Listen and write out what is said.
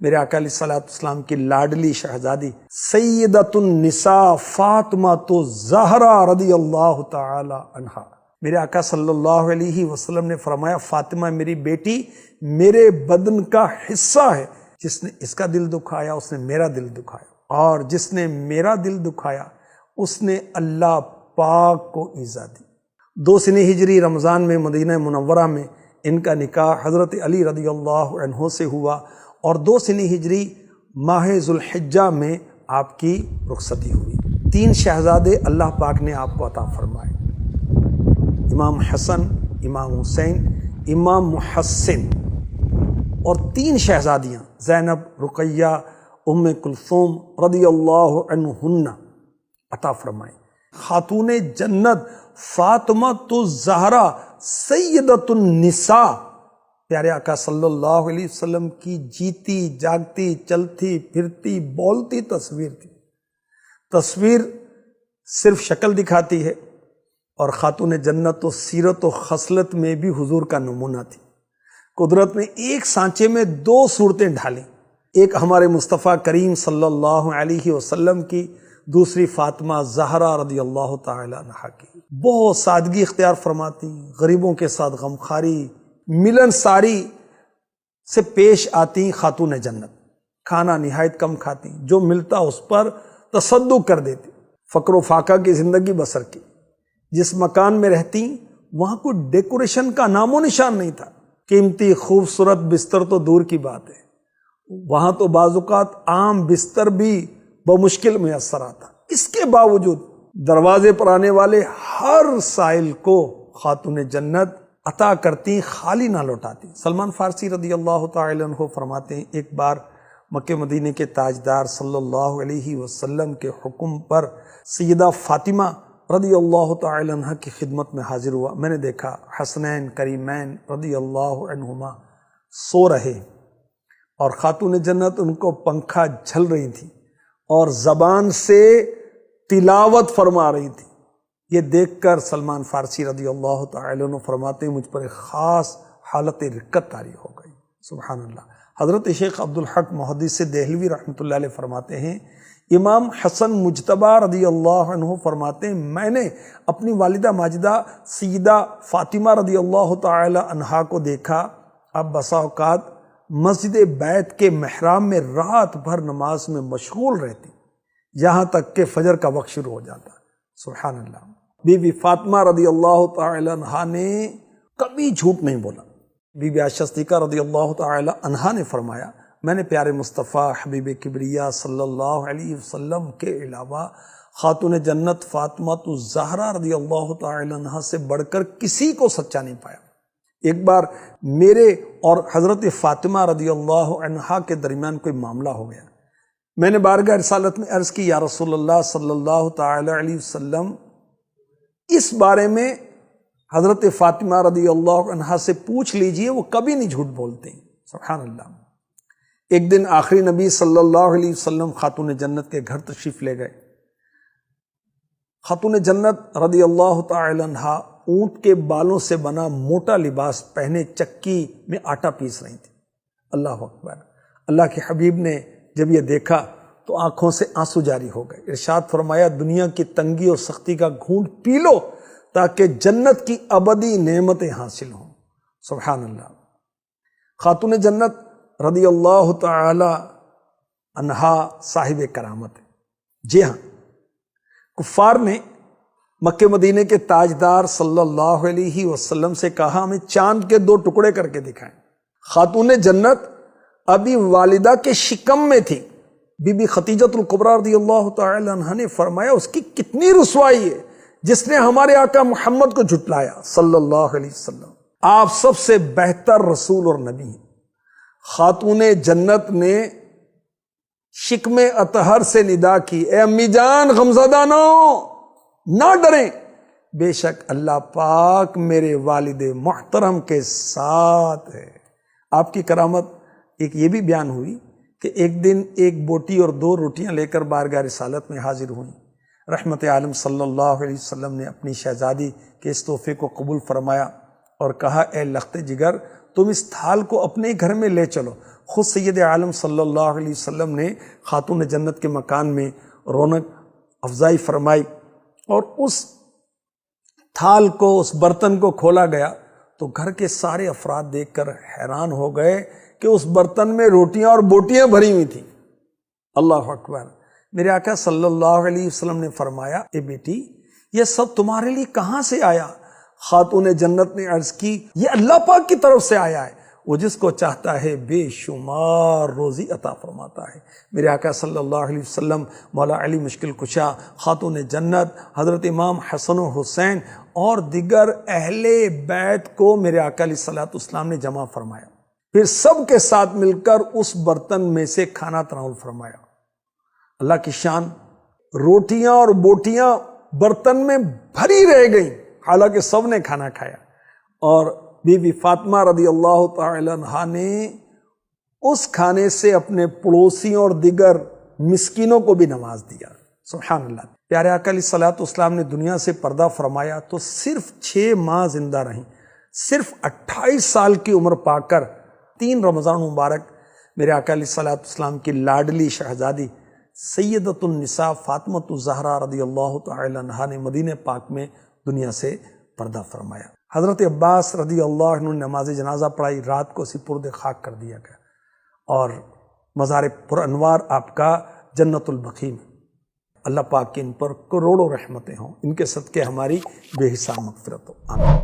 میرے آقا علیہ الصلوۃ والسلام کی لاڈلی شہزادی سیدۃ النساء فاطمہ تو زہرا رضی اللہ تعالی عنہا، میرے آقا صلی اللہ علیہ وسلم نے فرمایا فاطمہ میری بیٹی میرے بدن کا حصہ ہے، جس نے اس کا دل دکھایا اس نے میرا دل دکھایا، اور جس نے میرا دل دکھایا اس نے اللہ پاک کو ایذا دی۔ 2 سنہ ہجری رمضان میں مدینہ منورہ میں ان کا نکاح حضرت علی رضی اللہ عنہ سے ہوا، اور 2 سنہ ہجری ماہ ذوالحجہ میں آپ کی رخصتی ہوئی۔ 3 شہزادے اللہ پاک نے آپ کو عطا فرمائے، امام حسن، امام حسین، امام محسن، اور 3 شہزادیاں زینب، رقیہ، ام کلثوم رضی اللہ عنہن عطا فرمائے۔ خاتون جنت فاطمہ الزہرا سیدۃ النساء، پیارے آقا صلی اللہ علیہ وسلم کی جیتی جاگتی چلتی پھرتی بولتی تصویر تھی۔ تصویر صرف شکل دکھاتی ہے، اور خاتون جنت تو سیرت و خصلت میں بھی حضور کا نمونہ تھی۔ قدرت نے ایک سانچے میں 2 صورتیں ڈھالیں، ایک ہمارے مصطفیٰ کریم صلی اللہ علیہ وسلم کی، دوسری فاطمہ زہرا رضی اللہ تعالی عنہا کی۔ بہت سادگی اختیار فرماتی، غریبوں کے ساتھ غمخواری، ملن ساری سے پیش آتی خاتون جنت، کھانا نہایت کم کھاتی، جو ملتا اس پر تصدق کر دیتی، فقر و فاقہ کی زندگی بسر کی۔ جس مکان میں رہتی وہاں کوئی ڈیکوریشن کا نام و نشان نہیں تھا، قیمتی خوبصورت بستر تو دور کی بات ہے، وہاں تو بعض اوقات عام بستر بھی بمشکل میسر آتا۔ اس کے باوجود دروازے پر آنے والے ہر سائل کو خاتون جنت عطا کرتی، خالی نہ لوٹاتی۔ سلمان فارسی رضی اللہ تعالی عنہ فرماتے ہیں ایک بار مکہ مدینے کے تاجدار صلی اللہ علیہ وسلم کے حکم پر سیدہ فاطمہ رضی اللہ تعالی عنہ کی خدمت میں حاضر ہوا۔ میں نے دیکھا حسنین کریمین رضی اللہ عنہما سو رہے، اور خاتون جنت ان کو پنکھا جھل رہی تھی اور زبان سے تلاوت فرما رہی تھی۔ یہ دیکھ کر سلمان فارسی رضی اللہ تعالی عنہ فرماتے ہیں مجھ پر ایک خاص حالت رقت طاری ہو گئی۔ سبحان اللہ۔ حضرت شیخ عبدالحق محدث دہلوی رحمۃ اللہ علیہ فرماتے ہیں امام حسن مجتبی رضی اللہ عنہ فرماتے ہیں میں نے اپنی والدہ ماجدہ سیدہ فاطمہ رضی اللہ تعالی عنہا کو دیکھا، اب بسا اوقات مسجد بیت کے محراب میں رات بھر نماز میں مشغول رہتی، یہاں تک کہ فجر کا وقت شروع ہو جاتا۔ سبحان اللہ۔ بی بی فاطمہ رضی اللہ تعالی عنہا نے کبھی جھوٹ نہیں بولا۔ بی بی عائشہ صدیقہ رضی اللہ تعالی عنہا نے فرمایا میں نے پیارے مصطفیٰ حبیب کبریا صلی اللہ علیہ وسلم کے علاوہ خاتون جنت فاطمہ الزہرا رضی اللہ تعالی عنہا سے بڑھ کر کسی کو سچا نہیں پایا۔ ایک بار میرے اور حضرت فاطمہ رضی اللہ عنہا کے درمیان کوئی معاملہ ہو گیا، میں نے بارگاہ رسالت میں عرض کی یا رسول اللہ صلی اللہ تعالی علیہ وسلم اس بارے میں حضرت فاطمہ رضی اللہ عنہا سے پوچھ لیجئے، وہ کبھی نہیں جھوٹ بولتے۔ سبحان اللہ۔ ایک دن آخری نبی صلی اللہ علیہ وسلم خاتون جنت کے گھر تشریف لے گئے۔ خاتون جنت رضی اللہ تعالی عنہا اونٹ کے بالوں سے بنا موٹا لباس پہنے چکی میں آٹا پیس رہی تھی۔ اللہ اکبر۔ اللہ کے حبیب نے جب یہ دیکھا تو آنکھوں سے آنسو جاری ہو گئے۔ ارشاد فرمایا دنیا کی تنگی اور سختی کا گھونٹ پی لو تاکہ جنت کی ابدی نعمتیں حاصل ہوں۔ سبحان اللہ۔ خاتون جنت رضی اللہ تعالی عنہا صاحب کرامت ہے۔ جی ہاں، کفار نے مکہ مدینے کے تاجدار صلی اللہ علیہ وسلم سے کہا ہمیں چاند کے 2 ٹکڑے کر کے دکھائیں۔ خاتون جنت ابھی والدہ کے شکم میں تھی۔ بی بی خدیجۃ الکبریٰ رضی اللہ تعالی عنہا نے فرمایا اس کی کتنی رسوائی ہے جس نے ہمارے آقا محمد کو جھٹلایا صلی اللہ علیہ وسلم۔ آپ سب سے بہتر رسول اور نبی ہیں۔ خاتون جنت نے شکم اطہر سے ندا کی اے امی جان غمزدہ نہ ڈریں، بے شک اللہ پاک میرے والد محترم کے ساتھ ہے۔ آپ کی کرامت ایک یہ بھی بیان ہوئی کہ ایک دن ایک بوٹی اور 2 روٹیاں لے کر بارگاہ رسالت میں حاضر ہوئیں۔ رحمت عالم صلی اللہ علیہ وسلم نے اپنی شہزادی کے اس تحفے کو قبول فرمایا اور کہا اے لخت جگر تم اس تھال کو اپنے گھر میں لے چلو، خود سید عالم صلی اللہ علیہ وسلم نے خاتون جنت کے مکان میں رونق افزائی فرمائی، اور اس تھال کو، اس برتن کو کھولا گیا تو گھر کے سارے افراد دیکھ کر حیران ہو گئے کہ اس برتن میں روٹیاں اور بوٹیاں بھری ہوئی تھیں۔ اللہ اکبر۔ میرے آقا صلی اللہ علیہ وسلم نے فرمایا، اے بیٹی یہ سب تمہارے لیے کہاں سے آیا؟ خاتون جنت نے عرض کی، یہ اللہ پاک کی طرف سے آیا ہے، وہ جس کو چاہتا ہے بے شمار روزی عطا فرماتا ہے۔ میرے آقا صلی اللہ علیہ وسلم مولا علی مشکل کشا، خاتون جنت، حضرت امام حسن و حسین اور دیگر اہل بیت کو میرے آقا علیہ الصلوۃ والسلام نے جمع فرمایا، پھر سب کے ساتھ مل کر اس برتن میں سے کھانا تناول فرمایا۔ اللہ کی شان، روٹیاں اور بوٹیاں برتن میں بھری رہ گئیں، حالانکہ سب نے کھانا کھایا، اور بی بی فاطمہ رضی اللہ تعالی عنہا نے اس کھانے سے اپنے پڑوسیوں اور دیگر مسکینوں کو بھی نواز دیا۔ سبحان اللہ۔ پیارے آقا علیہ الصلوۃ والسلام نے دنیا سے پردہ فرمایا تو صرف 6 ماہ زندہ رہیں، صرف 28 سال کی عمر پا کر 3 رمضان مبارک میرے آقا علیہ الصلوۃ والسلام کی لاڈلی شہزادی سیدۃ النساء فاطمہ الزہرا رضی اللہ تعالی عنہا نے مدینہ پاک میں دنیا سے پردہ فرمایا۔ حضرت عباس رضی اللہ عنہ نے نماز جنازہ پڑھائی، رات کو سپرد خاک کر دیا گیا، اور مزار پر انوار آپ کا جنت البقیع میں۔ اللہ پاک کی ان پر کروڑوں رحمتیں ہوں، ان کے صدقے ہماری بے حساب مغفرت ہو، آمین۔